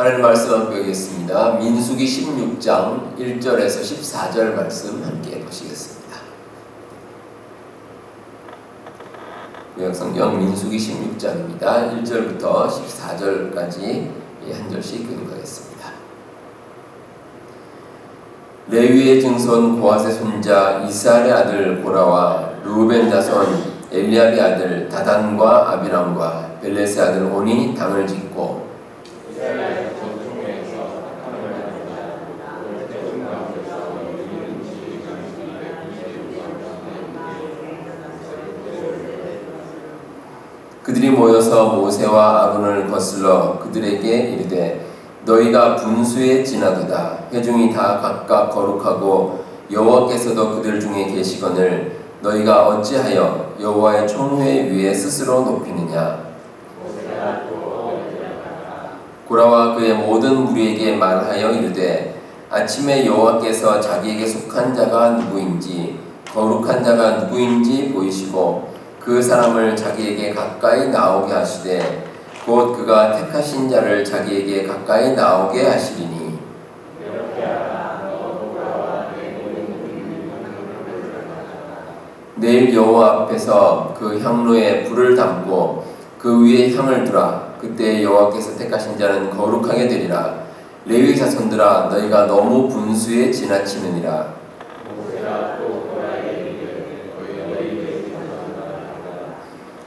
하나님 말씀 배우겠습니다. 민수기 16장 1절에서 14절 말씀 함께 보시겠습니다. 구약성경 민수기 16장입니다. 1절부터 14절까지 한 절씩 교독하겠습니다. 레위의 증손 고핫의 손자 이스할의 아들 고라와 르우벤 자손 엘리압의 아들 다단과 아비람과 벨렛의 아들 온이 당을 짓고 그들이 모여서 모세와 아론을 거슬러 그들에게 이르되 너희가 분수에 지나도다. 회중이 다 각각 거룩하고 여호와께서도 그들 중에 계시거늘 너희가 어찌하여 여호와의 총회 위에 스스로 높이느냐. 고라와 그의 모든 무리에게 말하여 이르되 아침에 여호와께서 자기에게 속한 자가 누구인지 거룩한 자가 누구인지 보이시고 그 사람을 자기에게 가까이 나오게 하시되 곧 그가 택하신 자를 자기에게 가까이 나오게 하시리니 내일 여호와 앞에서 그 향로에 불을 담고 그 위에 향을 두라. 그때 여호와께서 택하신 자는 거룩하게 되리라. 레위 자손들아 너희가 너무 분수에 지나치느니라.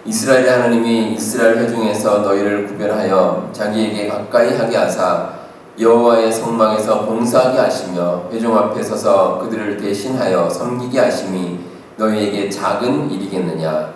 이스라엘의 하나님이 이스라엘 회중에서 너희를 구별하여 자기에게 가까이 하게 하사 여호와의 성막에서 봉사하게 하시며 회중 앞에 서서 그들을 대신하여 섬기게 하심이 너희에게 작은 일이겠느냐.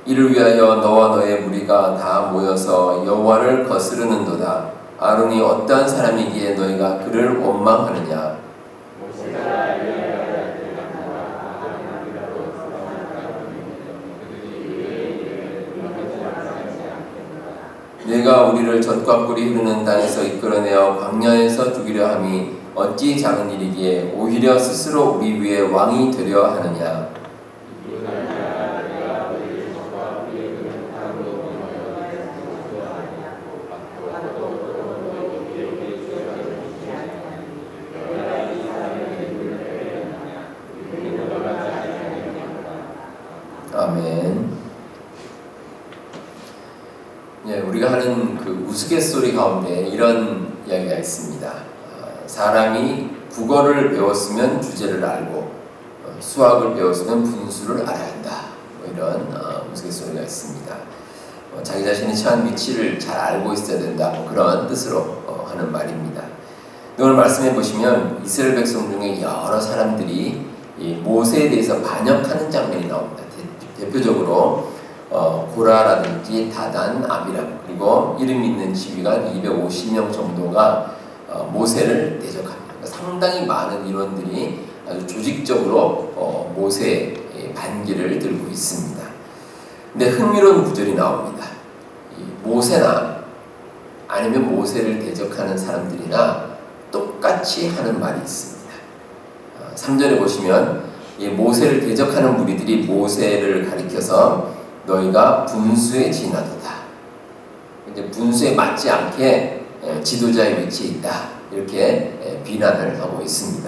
이를 위하여 너와 너의 무리가 다 모여서 여호와를 거스르는도다. 아론이 어떠한 사람이기에 너희가 그를 원망하느냐. 내가 우리를 젖과 꿀이 흐르는 땅에서 이끌어내어 광야에서 죽이려 함이 어찌 작은 일이기에 오히려 스스로 우리 위에 왕이 되려 하느냐. 아멘. 우리가 하는 그 우스갯소리 가운데 이런 이야기가 있습니다. 사람이 국어를 배웠으면 주제를 알고 수학을 배웠으면 분수를 알아야 한다. 이런 우스갯소리가 있습니다. 자기 자신이 처한 위치를 잘 알고 있어야 된다. 그런 뜻으로 하는 말입니다. 오늘 말씀해 보시면 이스라엘 백성 중에 여러 사람들이 이 모세에 대해서 반역하는 장면이 나옵니다. 대표적으로 고라라든지 다단, 아비람 그리고 이름 있는 지휘관 250명 정도가 모세를 대적합니다. 그러니까 상당히 많은 인원들이 아주 조직적으로 모세의 반기를 들고 있습니다. 근데 흥미로운 구절이 나옵니다. 모세나 아니면 모세를 대적하는 사람들이나 똑같이 하는 말이 있습니다. 3절에 보시면 이 모세를 대적하는 무리들이 모세를 가리켜서 너희가 분수에 지나도다. 이제 분수에 맞지 않게 지도자의 위치에 있다. 이렇게 비난을 하고 있습니다.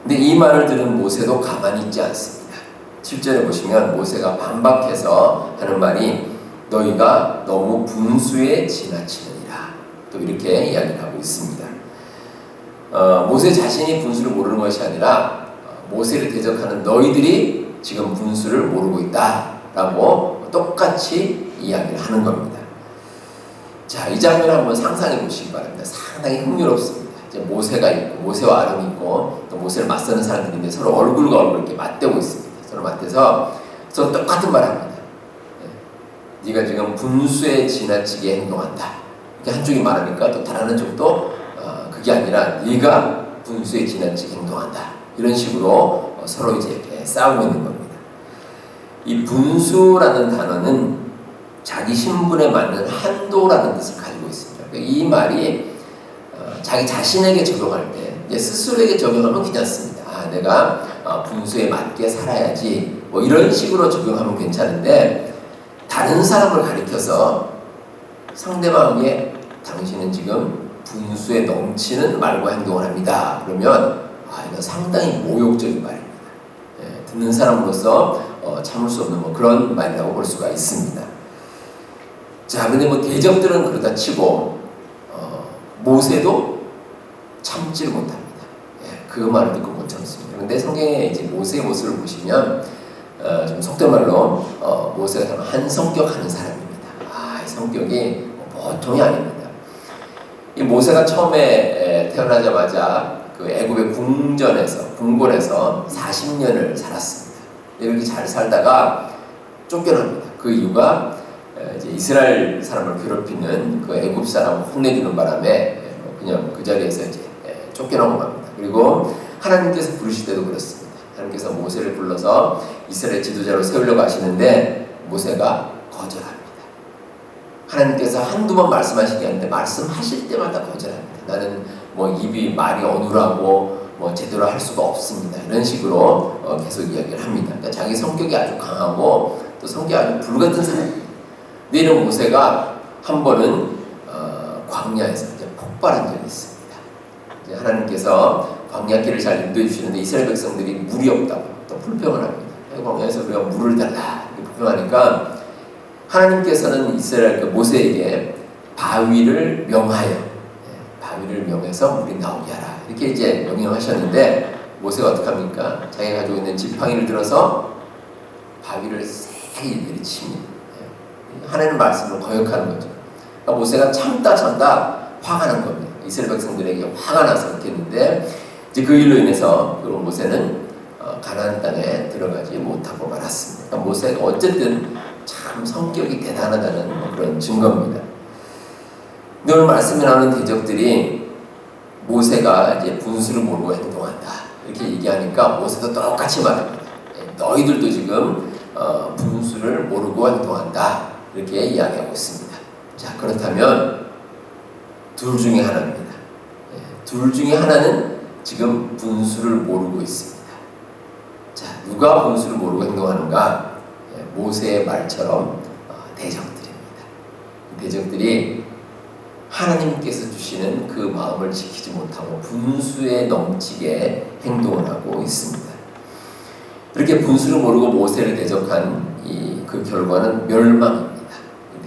근데 이 말을 들은 모세도 가만히 있지 않습니다. 7절에 보시면 모세가 반박해서 하는 말이 너희가 너무 분수에 지나치느니라. 또 이렇게 이야기를 하고 있습니다. 모세 자신이 분수를 모르는 것이 아니라 모세를 대적하는 너희들이 지금 분수를 모르고 있다라고 똑같이 이야기를 하는 겁니다. 자, 이 장면을 한번 상상해 보시기 바랍니다. 상당히 흥미롭습니다. 이제 모세가 있고 모세와 아론이 있고 또 모세를 맞서는 사람들인데 서로 얼굴과 얼굴 이렇게 맞대고 있습니다. 서로 맞대서 서로 똑같은 말을 합니다. 네가 지금 분수에 지나치게 행동한다. 이렇게 한쪽이 말하니까 또 다른 한쪽도 그게 아니라 네가 분수에 지나치게 행동한다. 이런 식으로 서로 이제 이렇게 싸우고 있는 겁니다. 이 분수라는 단어는 자기 신분에 맞는 한도라는 뜻을 가지고 있습니다. 이 말이 자기 자신에게 적용할 때 스스로에게 적용하면 괜찮습니다. 내가 분수에 맞게 살아야지 뭐 이런 식으로 적용하면 괜찮은데 다른 사람을 가리켜서 상대방에게 당신은 지금 분수에 넘치는 말과 행동을 합니다. 그러면 이거 상당히 모욕적인 말입니다. 듣는 사람으로서 참을 수 없는 그런 말이라고 볼 수가 있습니다. 자, 근데 대적들은 그러다 치고 모세도 참지를 못합니다. 그 말을 듣고 못 참습니다. 그런데 성경에 이제 모세의 모습을 보시면 좀 속된 말로 모세가 한 성격하는 사람입니다. 이 성격이 보통이 아닙니다. 이 모세가 처음에 태어나자마자 그 애굽의 궁궐에서 40년을 살았습니다. 이렇게 잘 살다가 쫓겨납니다. 그 이유가 이제 이스라엘 사람을 괴롭히는 그 애굽 사람을 혼내주는 바람에 그냥 그 자리에서 이제 쫓겨나고 맙니다. 그리고 하나님께서 부르실 때도 그렇습니다. 하나님께서 모세를 불러서 이스라엘 지도자로 세우려고 하시는데 모세가 거절합니다. 하나님께서 한두 번 말씀하시게 하는데 말씀하실 때마다 거절합니다. 나는 입이 말이 어눌하고 제대로 할 수가 없습니다. 이런 식으로 계속 이야기를 합니다. 그러니까 자기 성격이 아주 강하고 또 성격이 아주 불같은 사람입니다. 근데 이런 모세가 한 번은 광야에서 이제 폭발한 적이 있습니다. 이제 하나님께서 광야길을 잘 인도해 주시는데 이스라엘 백성들이 물이 없다고 또 불평을 합니다. 광야에서 우리가 물을 달라 이렇게 불평하니까 하나님께서는 이스라엘 모세에게 바위를 명해서 물이 나오게 하라 이렇게 이제 명령하셨는데 모세가 어떡합니까? 자기가 가지고 있는 지팡이를 들어서 바위를 세게 내리칩니다. 하나님의 말씀을 거역하는 거죠. 그러니까 모세가 참다 화가 난 겁니다. 이스라엘 백성들에게 화가 나서 그렇게 했는데 이제 그 일로 인해서 그런 모세는 가나안 땅에 들어가지 못하고 말았습니다. 그러니까 모세가 어쨌든 참 성격이 대단하다는 그런 증거입니다. 근데 오늘 말씀에 나오는 대적들이 모세가 이제 분수를 모르고 행동한다 이렇게 얘기하니까 모세도 똑같이 말합니다. 너희들도 지금 분수를 모르고 행동한다 이렇게 이야기하고 있습니다. 자, 그렇다면 둘 중에 하나입니다. 둘 중에 하나는 지금 분수를 모르고 있습니다. 자, 누가 분수를 모르고 행동하는가? 모세의 말처럼 대적들입니다. 대적들이 하나님께서 주시는 그 마음을 지키지 못하고 분수에 넘치게 행동을 하고 있습니다. 이렇게 분수를 모르고 모세를 대적한 그 결과는 멸망입니다.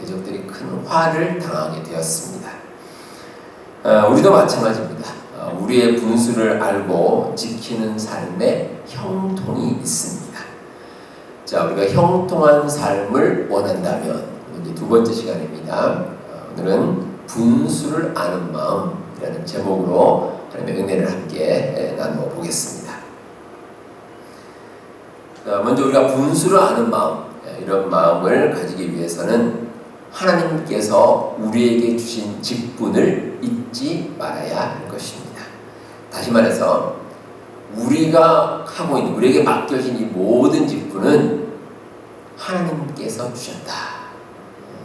대적들이 큰 화를 당하게 되었습니다. 우리도 마찬가지입니다. 우리의 분수를 알고 지키는 삶에 형통이 있습니다. 자, 우리가 형통한 삶을 원한다면 이제 두 번째 시간입니다. 오늘은 분수를 아는 마음이라는 제목으로 하나님의 은혜를 함께 나누어 보겠습니다. 먼저 우리가 분수를 아는 마음, 이런 마음을 가지기 위해서는 하나님께서 우리에게 주신 직분을 잊지 말아야 할 것입니다. 다시 말해서 우리가 하고 있는, 우리에게 맡겨진 이 모든 직분은 하나님께서 주셨다.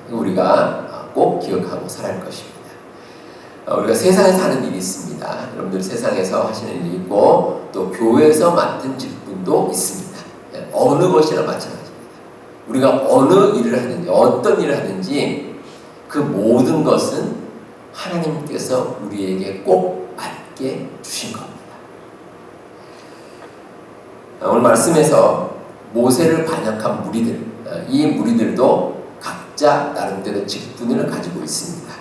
우리가 꼭 기억하고 살아야 할 것입니다. 우리가 세상에서 하는 일이 있습니다. 여러분들 세상에서 하시는 일이 있고 또 교회에서 맡은 직분도 있습니다. 어느 것이나 마찬가지입니다. 우리가 어느 일을 하든지 어떤 일을 하든지 그 모든 것은 하나님께서 우리에게 꼭 맡게 주신 겁니다. 오늘 말씀에서 모세를 반역한 무리들, 이 무리들도 각자 나름대로 직분을 가지고 있습니다.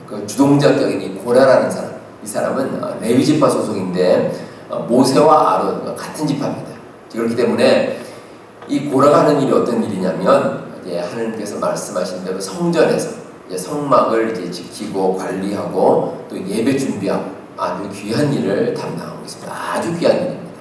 그 주동자격인 이 고라라는 사람, 이 사람은 레위 지파 소속인데 모세와 아론 같은 지파입니다. 그렇기 때문에 이 고라가 하는 일이 어떤 일이냐면 이제 하나님께서 말씀하신 대로 성전에서 이제 성막을 이제 지키고 관리하고 또 예배 준비하고 아주 귀한 일을 담당하고 있습니다. 아주 귀한 일입니다.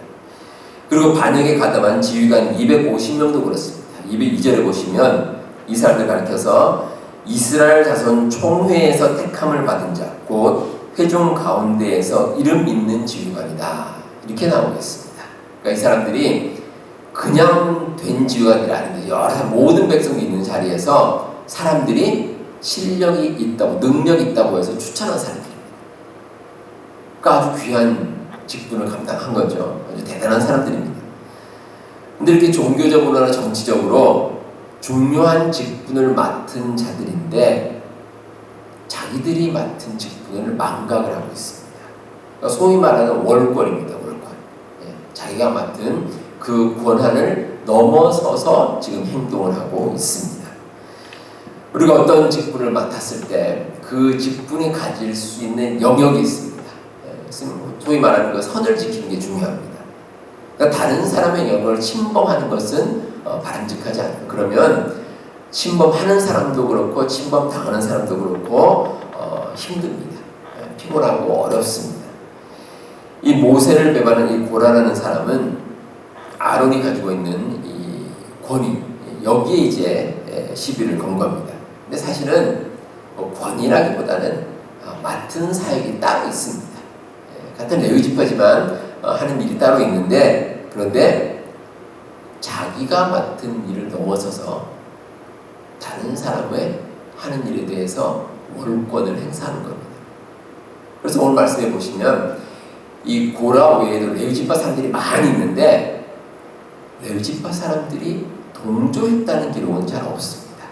그리고 반역에 가담한 지휘관 250명도 그렇습니다. 202절에 보시면 이 사람들 가르쳐서 이스라엘 자손 총회에서 택함을 받은 자, 곧 회중 가운데에서 이름 있는 지휘관이다. 이렇게 나오고 있습니다. 그러니까 이 사람들이 그냥 된 지휘관이 아닌데 여러 모든 백성이 있는 자리에서 사람들이 실력이 있다고, 능력이 있다고 해서 추천한 사람들입니다. 그러니까 아주 귀한 직분을 감당한 거죠. 아주 대단한 사람들입니다. 근데 이렇게 종교적으로나 정치적으로 중요한 직분을 맡은 자들인데 자기들이 맡은 직분을 망각을 하고 있습니다. 그러니까 소위 말하는 월권입니다. 월권. 자기가 맡은 그 권한을 넘어서서 지금 행동을 하고 있습니다. 우리가 어떤 직분을 맡았을 때 그 직분이 가질 수 있는 영역이 있습니다. 소위 말하는 그 선을 지키는 게 중요합니다. 그러니까 다른 사람의 영역을 침범하는 것은 바람직하지 않아요. 그러면 침범하는 사람도 그렇고 침범당하는 사람도 그렇고 힘듭니다. 피곤하고 어렵습니다. 이 모세를 배반한 이 고라라는 사람은 아론이 가지고 있는 이 권위, 여기에 이제 시비를 건 겁니다. 근데 사실은 권위라기보다는 맡은 사역이 따로 있습니다. 같은 레위 지파지만 하는 일이 따로 있는데, 그런데 자기가 맡은 일을 넘어서서 다른 사람의 하는 일에 대해서 월권을 행사하는 겁니다. 그래서 오늘 말씀해 보시면 이 고라 외에도 레위 지파 사람들이 많이 있는데 레위 지파 사람들이 동조했다는 기록은 잘 없습니다.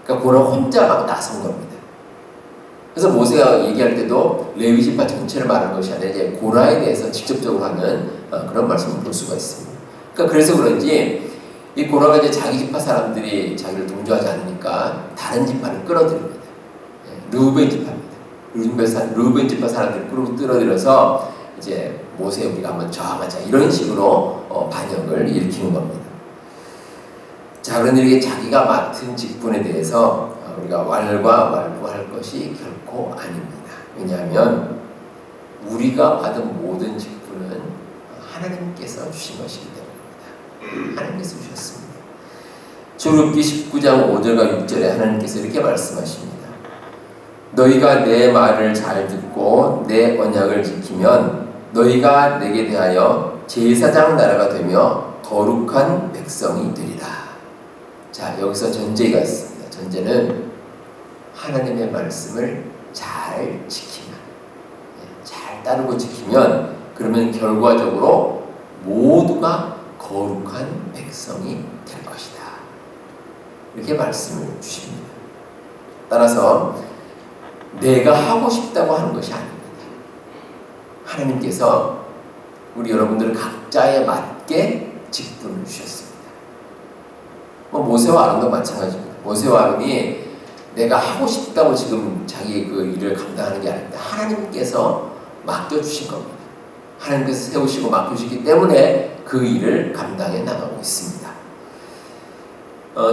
그러니까 고라 혼자 막 나선 겁니다. 그래서 모세가 얘기할 때도 레위 지파 전체를 말하는 것이 아니라 이제 고라에 대해서 직접적으로 하는 그런 말씀을 볼 수가 있습니다. 그러니까 그래서 그런지 이 고라가 이제 자기 지파 사람들이 자기를 동조하지 않으니까 다른 지파를 끌어들입니다. 르우벤 지파입니다. 르우벤 지파 사람들을 끌어들여서 이제 모세 우리가 한번 저항하자 이런 식으로 반역을 일으키는 겁니다. 자, 그런데 이게 자기가 맡은 직분에 대해서 우리가 왈가왈부할 것이 결코 아닙니다. 왜냐하면 우리가 받은 모든 직분은 하나님께서 주신 것이기 때문입니다. 하나님께서 주셨습니다. 출애굽기 19장 5절과 6절에 하나님께서 이렇게 말씀하십니다. 너희가 내 말을 잘 듣고 내 언약을 지키면 너희가 내게 대하여 제사장 나라가 되며 거룩한 백성이 되리라. 자, 여기서 전제가 있습니다. 전제는 하나님의 말씀을 잘 지키면, 잘 따르고 지키면, 그러면 결과적으로 모두가 거룩한 백성이 될 것이다. 이렇게 말씀을 주십니다. 따라서 내가 하고 싶다고 하는 것이 아닙니다. 하나님께서 우리 여러분들 각자에 맞게 직분을 주셨습니다. 모세와 아론도 마찬가지입니다. 모세와 아론이 내가 하고 싶다고 지금 자기 그 일을 감당하는 게 아닙니다. 하나님께서 맡겨주신 겁니다. 하나님께서 세우시고 맡겨주시기 때문에 그 일을 감당해 나가고 있습니다.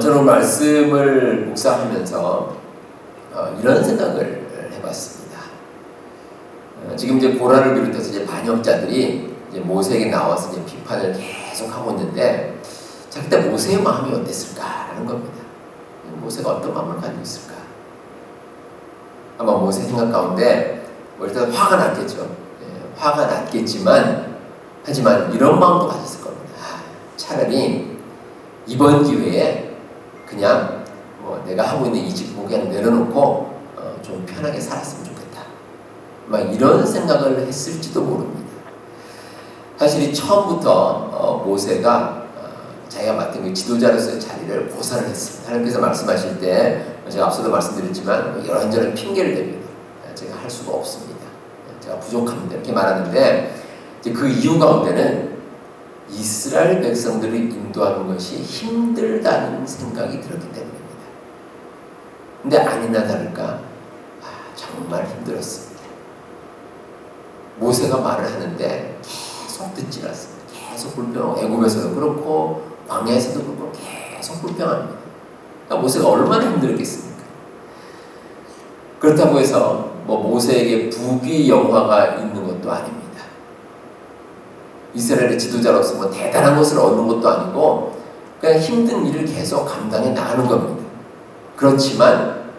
저는 말씀을 묵상하면서 이런 생각을 해봤습니다. 지금 이제 고라를 비롯해서 이제 반역자들이 이제 모세에게 나와서 이제 비판을 계속 하고 있는데, 자, 그때 모세의 마음이 어땠을까라는 겁니다. 모세가 어떤 마음을 가지고 있을까? 아마 모세 생각 가운데 일단 화가 났겠죠. 화가 났겠지만, 하지만 이런 마음도 가졌을 겁니다. 차라리 이번 기회에 그냥 내가 하고 있는 이 직분 그냥 내려놓고 좀 편하게 살았으면 좋겠다. 막 이런 생각을 했을지도 모릅니다. 사실 처음부터 모세가 자기가 맡은 그 지도자로서의 자리를 고사를 했습니다. 하나님께서 말씀하실 때 제가 앞서도 말씀드렸지만 이런저런 핑계를 댑니다. 제가 할 수가 없습니다. 제가 부족합니다. 이렇게 말하는데 이제 그 이유 가운데는 이스라엘 백성들을 인도하는 것이 힘들다는 생각이 들었기 때문입니다. 근데 아니나 다를까 정말 힘들었습니다. 모세가 말을 하는데 계속 듣지 않습니다. 계속 불평하고 애굽에서도 그렇고 광야에서도 그렇고 계속 불평합니다. 그러니까 모세가 얼마나 힘들었겠습니까? 그렇다고 해서 모세에게 부귀 영화가 있는 것도 아닙니다. 이스라엘의 지도자로서 대단한 것을 얻는 것도 아니고 그냥 힘든 일을 계속 감당해 나가는 겁니다. 그렇지만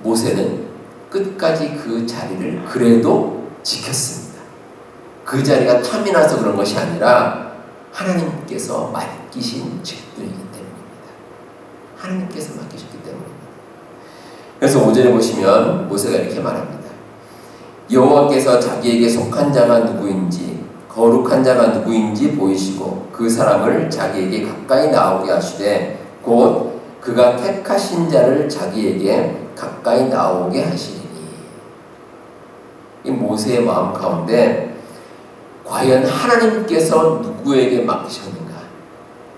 모세는 끝까지 그 자리를 그래도 지켰습니다. 그 자리가 탐이 나서 그런 것이 아니라 하나님께서 맡기신 직분이기 때문입니다. 하나님께서 맡기셨기 때문입니다. 그래서 5절에 보시면 모세가 이렇게 말합니다. 여호와께서 자기에게 속한 자가 누구인지 거룩한 자가 누구인지 보이시고 그 사람을 자기에게 가까이 나오게 하시되 곧 그가 택하신 자를 자기에게 가까이 나오게 하시리니. 이 모세의 마음 가운데 과연 하나님께서 누구에게 맡기셨는가,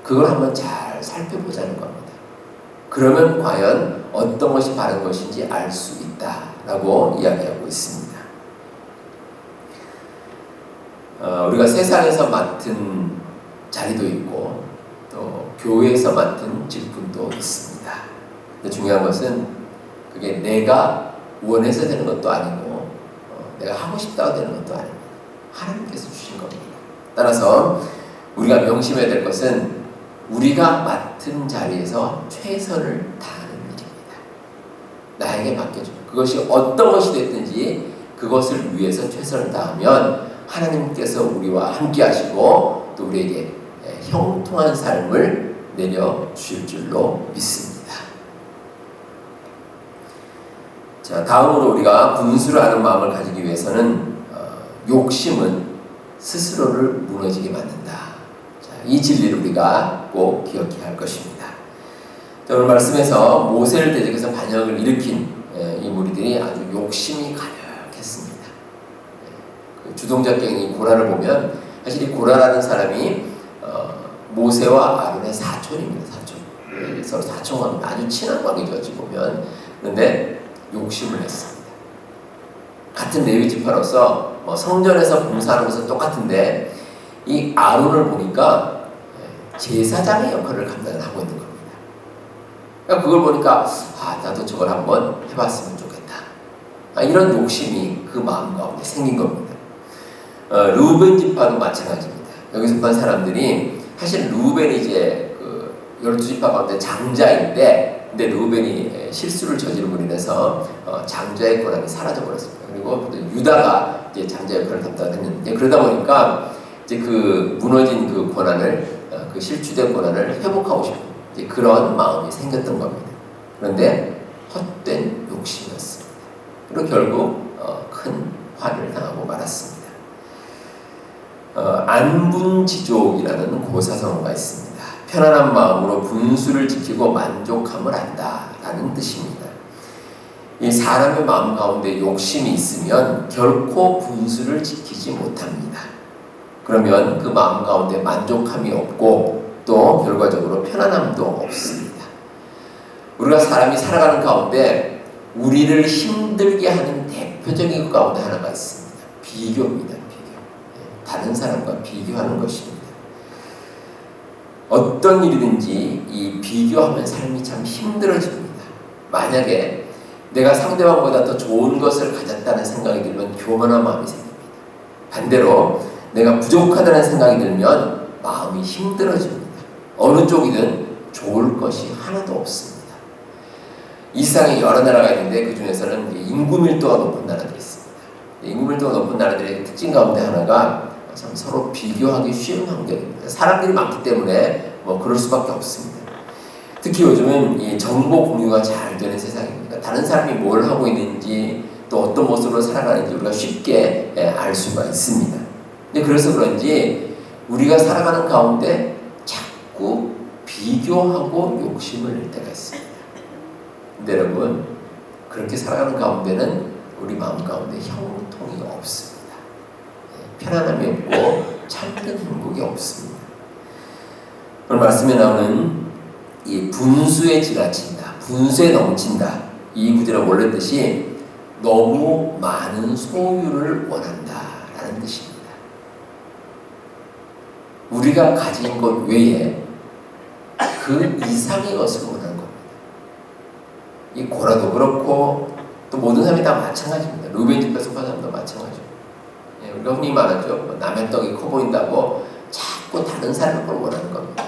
그걸 한번 잘 살펴보자는 겁니다. 그러면 과연 어떤 것이 바른 것인지 알 수 있다라고 이야기하고 있습니다. 우리가 세상에서 맡은 자리도 있고 또 교회에서 맡은 직분도 있습니다. 근데 중요한 것은 그게 내가 원해서 되는 것도 아니고 내가 하고 싶다고 되는 것도 아닙니다. 하나님께서 주신 겁니다. 따라서 우리가 명심해야 될 것은 우리가 맡은 자리에서 최선을 다하는 일입니다. 나에게 맡겨주고 그것이 어떤 것이 됐든지 그것을 위해서 최선을 다하면 하나님께서 우리와 함께 하시고 또 우리에게 형통한 삶을 내려주실 줄로 믿습니다. 자, 다음으로 우리가 분수를 하는 마음을 가지기 위해서는 욕심은 스스로를 무너지게 만든다. 자, 이 진리를 우리가 꼭 기억해야 할 것입니다. 자, 오늘 말씀에서 모세를 대적해서 반역을 일으킨 이 무리들이 아주 욕심이 가득했습니다. 그 주동작경이 고라를 보면 사실 이 고라라는 사람이 모세와 아론의 사촌입니다. 사촌. 서로 사촌관계, 아주 친한 관계죠. 어찌 보면. 그런데 욕심을 했습니다. 같은 레위 지파로서 성전에서 봉사하는 것은 똑같은데 이 아론을 보니까 제사장의 역할을 감당을 하고 있는 겁니다. 그러니까 그걸 보니까 나도 저걸 한번 해봤으면 좋겠다. 이런 욕심이 그 마음 가운데 생긴 겁니다. 르우벤 지파도 마찬가지입니다. 여기서 본 사람들이 사실 르우벤이 이제 그 12지파 가운데 장자인데, 근데 르우벤이 실수를 저지름으로 인해서 장자의 권한이 사라져 버렸습니다. 그리고 또 유다가 이제 장자 역할을 담당했는데, 그러다 보니까 이제 그 무너진 그 권한을, 그 실추된 권한을 회복하고 싶은 이제 그런 마음이 생겼던 겁니다. 그런데 헛된 욕심이었습니다. 그리고 결국 큰 화를 당하고 말았습니다. 안분지족이라는 고사성어가 있습니다. 편안한 마음으로 분수를 지키고 만족함을 한다라는 뜻입니다. 이 사람의 마음 가운데 욕심이 있으면 결코 분수를 지키지 못합니다. 그러면 그 마음 가운데 만족함이 없고 또 결과적으로 편안함도 없습니다. 우리가 사람이 살아가는 가운데 우리를 힘들게 하는 대표적인 것 가운데 하나가 있습니다. 비교입니다. 다른 사람과 비교하는 것입니다. 어떤 일이든지 이 비교하면 삶이 참 힘들어집니다. 만약에 내가 상대방보다 더 좋은 것을 가졌다는 생각이 들면 교만한 마음이 생깁니다. 반대로 내가 부족하다는 생각이 들면 마음이 힘들어집니다. 어느 쪽이든 좋을 것이 하나도 없습니다. 이 세상에 여러 나라가 있는데 그 중에서는 인구 밀도가 높은 나라들이 있습니다. 인구 밀도가 높은 나라들의 특징 가운데 하나가 참 서로 비교하기 쉬운 환경입니다. 사람들이 많기 때문에 그럴 수밖에 없습니다. 특히 요즘은 이 정보 공유가 잘 되는 세상입니다. 다른 사람이 뭘 하고 있는지 또 어떤 모습으로 살아가는지 우리가 쉽게 알 수가 있습니다. 근데 그래서 그런지 우리가 살아가는 가운데 자꾸 비교하고 욕심을 낼 때가 있습니다. 근데 여러분, 그렇게 살아가는 가운데는 우리 마음 가운데 형통이 없습니다. 편안함이 없고 참된 행복이 없습니다. 오늘 말씀에 나오는 이 분수에 지나친다, 분수에 넘친다, 이 구절의 원래 뜻이 너무 많은 소유를 원한다라는 뜻입니다. 우리가 가진 것 외에 그 이상의 것을 원하는 겁니다. 이 고라도 그렇고 또 모든 사람이 다 마찬가지입니다. 루벤 집에 속한 사람도 마찬가지입니다. 우리가 흔히 말하죠. 남의 떡이 커 보인다고 자꾸 다른 사람의 걸 원하는 겁니다.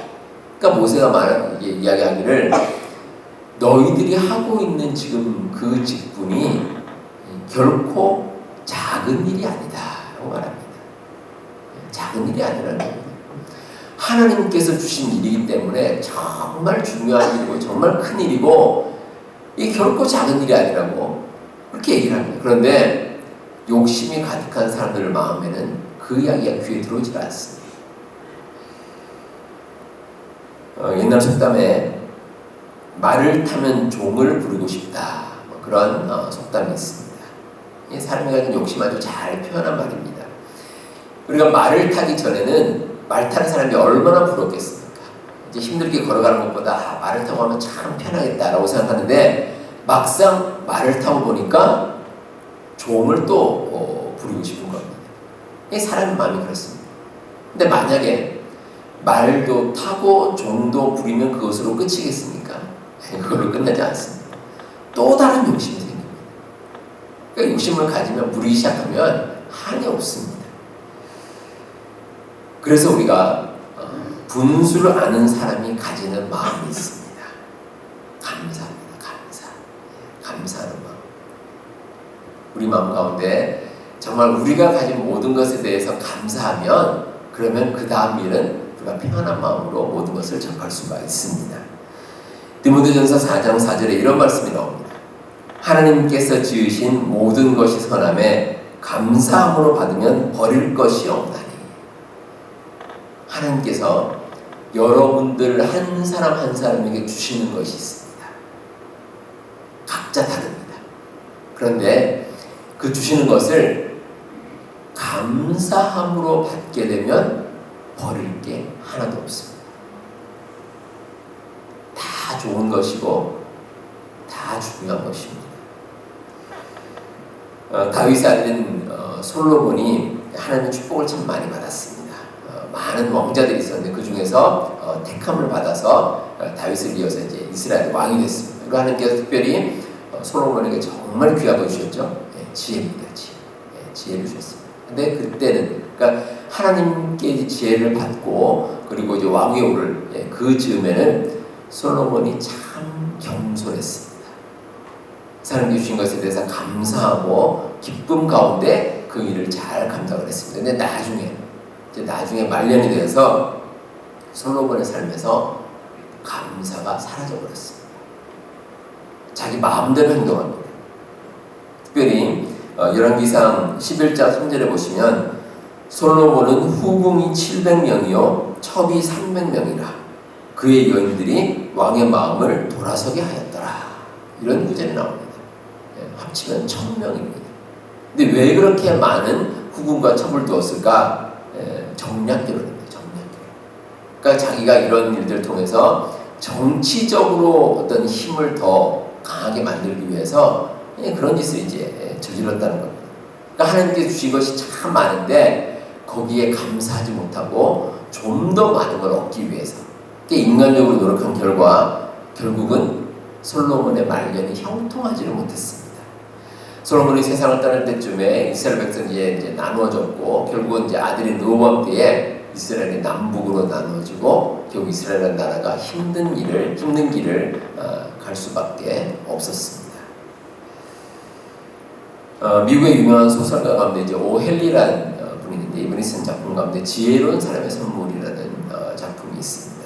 그러니까 모세가 이야기하기를 너희들이 하고 있는 지금 그 직분이 결코 작은 일이 아니다 라고 말합니다. 작은 일이 아니라는 겁니다. 하나님께서 주신 일이기 때문에 정말 중요한 일이고 정말 큰 일이고 이게 결코 작은 일이 아니라고 그렇게 얘기를 합니다. 그런데 욕심이 가득한 사람들 마음에는 그 이야기가 귀에 들어오지가 않습니다. 옛날 속담에 말을 타면 종을 부르고 싶다, 뭐 그런 속담이 있습니다. 이 사람이 가진 욕심 아주 잘 표현한 말입니다. 우리가 말을 타기 전에는 말 타는 사람이 얼마나 부럽겠습니까? 이제 힘들게 걸어가는 것보다 말을 타고 하면 참 편하겠다라고 생각하는데 막상 말을 타고 보니까 종을 또 부르고 싶은 겁니다. 이 사람의 마음이 그렇습니다. 근데 만약에 말도 타고 종도 부리면 그것으로 끝이겠습니까? 그걸로 끝나지 않습니다. 또 다른 욕심이 생깁니다. 그러니까 욕심을 가지면 부리기 시작하면 한이 없습니다. 그래서 우리가 분수를 아는 사람이 가지는 마음이 있습니다. 감사합니다. 감사하는 마음. 우리 마음 가운데 정말 우리가 가진 모든 것에 대해서 감사하면 그러면 그 다음 일은 우리가 평안한 마음으로 모든 것을 접할 수가 있습니다. 디모데전서 4장 4절에 이런 말씀이 나옵니다. 하나님께서 지으신 모든 것이 선함에 감사함으로 받으면 버릴 것이 없나니. 하나님께서 여러분들 한 사람 한 사람에게 주시는 것이 있습니다. 각자 다릅니다. 그런데 그 주시는 것을 감사함으로 받게 되면 버릴 게 하나도 없습니다. 다 좋은 것이고 다 중요한 것입니다. 다윗의 아들인 솔로몬이 하나님의 축복을 참 많이 받았습니다. 많은 왕자들이 있었는데 그 중에서 택함을 받아서 다윗을 이어서 이제 이스라엘 왕이 됐습니다. 그리고 하나님께서 특별히 솔로몬에게 정말 귀한 걸 주셨죠. 지혜입니다. 지혜를 주셨습니다. 근데 그때는 그러니까 하나님께 지혜를 받고 그리고 이제 왕위에 오를 그 즈음에는 솔로몬이 참 겸손했습니다. 하나님께 주신 것에 대해서 감사하고 기쁨 가운데 그 일을 잘 감당을 했습니다. 근데 나중에 말년이 되어서 솔로몬의 삶에서 감사가 사라져버렸습니다. 자기 마음대로 행동합니다. 특별히 열왕기상 11장 3절에 보시면 솔로몬은 후궁이 700명이요 첩이 300명이라 그의 여인들이 왕의 마음을 돌아서게 하였더라. 이런 구절이 나옵니다. 합치면 1000명입니다. 근데 왜 그렇게 많은 후궁과 첩을 두었을까? 정략기로입니다. 정략기로. 그러니까 자기가 이런 일들을 통해서 정치적으로 어떤 힘을 더 강하게 만들기 위해서 그런 짓을 이제 저질렀다는 겁니다. 그러니까 하나님께 주신 것이 참 많은데 거기에 감사하지 못하고 좀 더 많은 걸 얻기 위해서 인간적으로 노력한 결과 결국은 솔로몬의 말년이 형통하지를 못했습니다. 솔로몬이 세상을 떠날 때쯤에 이스라엘 백성이 이제 나누어졌고 결국은 이제 아들인 르호보암 때에 이스라엘이 남북으로 나누어지고 결국 이스라엘 나라가 힘든 길을 갈 수밖에 없었습니다. 미국의 유명한 소설가 가운데 이제 오헨리라는 분이 있는데 이분이 쓴 작품 가운데 지혜로운 사람의 선물이라는 작품이 있습니다.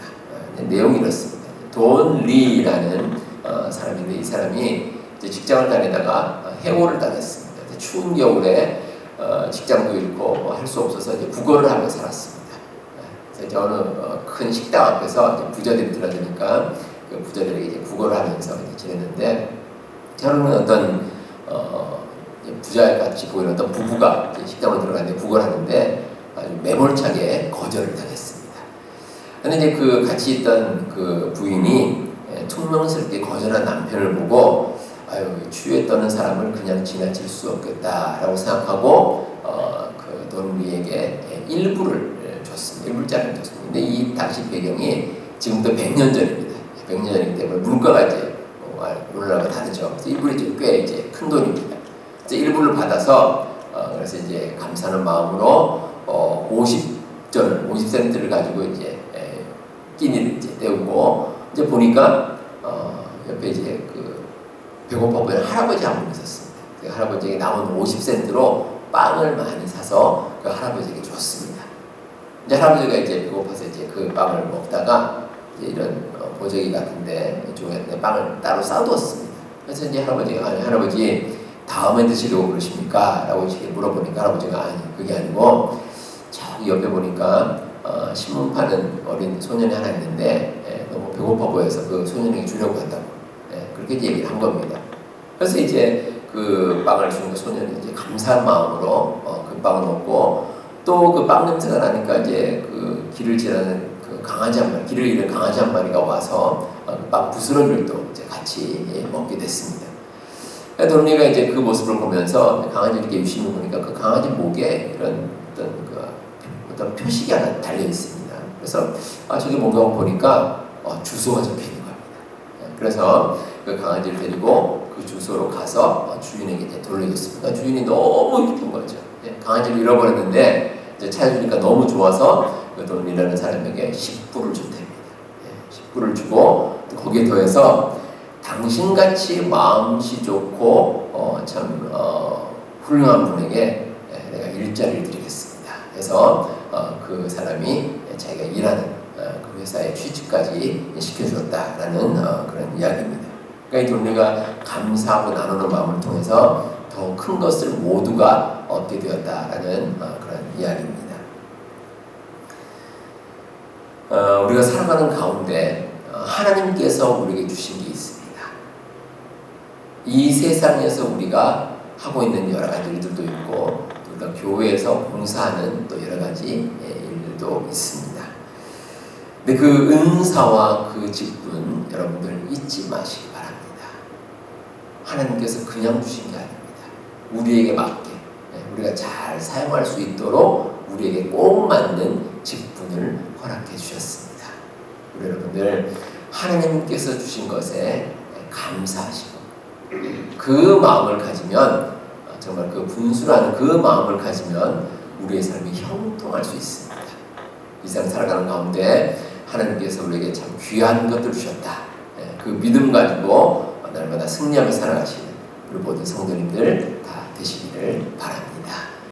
내용이 이렇습니다. 돈 리라는 사람인데 이 사람이 이제 직장을 다니다가 해고를 당했습니다. 추운 겨울에 직장도 잃고 할 수 없어서 이제 부거를 하며 살았습니다. 그래서 이제 어느 큰 식당 앞에서 이제 부자들이 들어다니까 그 부자들에게 이제 부거를 하면서 이제 지냈는데 저는 어떤 부자같이 보이는 어떤 부부가 이제 식당으로 들어갔는데 부거를 하는데 아주 매몰차게 거절을 당했습니다. 근데 이제 그 같이 있던 그 부인이 퉁명스럽게 거절한 남편을 보고 아유 추위에 떠는 사람을 그냥 지나칠 수 없겠다라고 생각하고 그 돈리에게 일부를 줬습니다. 일불짜리를 줬습니다. 근데 이 당시 배경이 지금부터 100년 전입니다. 100년 전이기 때문에 물가가 이제 오늘날과 다르죠. 그래서 일불이 꽤 이제 큰 돈입니다. 그래서 일부를 받아서 그래서 이제 감사하는 마음으로 50센트를 가지고 이제 끼니를 이제 때우고 이제 보니까 옆에 이제 그 배고파 보이는 할아버지 한 분 있었습니다. 그 할아버지에게 남은 50센트로 빵을 많이 사서 그 할아버지에게 줬습니다. 이제 할아버지가 이제 배고파서 이제 그 빵을 먹다가 이제 이런 보자기 같은데 이쪽에 빵을 따로 싸두었습니다. 그래서 이제 할아버지가 아니 할아버지 다음에 드시려고 그러십니까? 라고 이렇게 물어보니까 할아버지가 아니 그게 아니고 저기 옆에 보니까 신문 파는 어린 소년이 하나 있는데 너무 배고파 보여서 그 소년에게 주려고 한다고 그렇게 얘기를 한 겁니다. 그래서 이제 그 빵을 주는 그 소년이 이제 감사한 마음으로 그 빵을 먹고 또 그 빵 냄새가 나니까 이제 그 길을 지나는 그 강아지 한 마리, 길을 잃은 강아지 한 마리가 와서 그 빵 부스러기를 또 이제 같이 먹게 됐습니다. 돌리가 이제 그 모습을 보면서 강아지 이렇게 유심히 보니까 그 강아지 목에 이런 어떤 표식이 하나 달려 있습니다. 그래서 저기 뭔가 보니까 주소가 적혀 있는 겁니다. 그래서 그 강아지를 데리고 그 주소로 가서 주인에게 이제 돌려줬습니다. 주인이 너무 기쁜 거죠. 강아지를 잃어버렸는데 이제 찾아주니까 너무 좋아서 그 돌리라는 사람에게 10불을 준답니다. 10불을 주고 거기에 더해서 당신같이 마음씨 좋고 참 훌륭한 분에게 내가 일자리를 드리겠습니다. 그래서 그 사람이 자기가 일하는 그 회사에 취직까지 시켜주었다라는 그런 이야기입니다. 그러니까 이 돈리가 감사하고 나누는 마음을 통해서 더 큰 것을 모두가 얻게 되었다라는 그런 이야기입니다. 우리가 살아가는 가운데 하나님께서 우리에게 주신 게 있습니다. 이 세상에서 우리가 하고 있는 여러 가지 일들도 있고 또 우리가 교회에서 봉사하는 또 여러 가지 일들도 있습니다. 근데 그 은사와 그 직분 여러분들 잊지 마시기 바랍니다. 하나님께서 그냥 주신 게 아닙니다. 우리에게 맞게 우리가 잘 사용할 수 있도록 우리에게 꼭 맞는 직분을 허락해 주셨습니다. 우리 여러분들 하나님께서 주신 것에 감사하시고 그 마음을 가지면 정말 그 분수라는 그 마음을 가지면 우리의 삶이 형통할 수 있습니다. 이 세상 살아가는 가운데 하나님께서 우리에게 참 귀한 것들을 주셨다. 그 믿음 가지고 날마다 승리하며 살아가시는 우리 모든 성도님들 다 되시기를 바랍니다.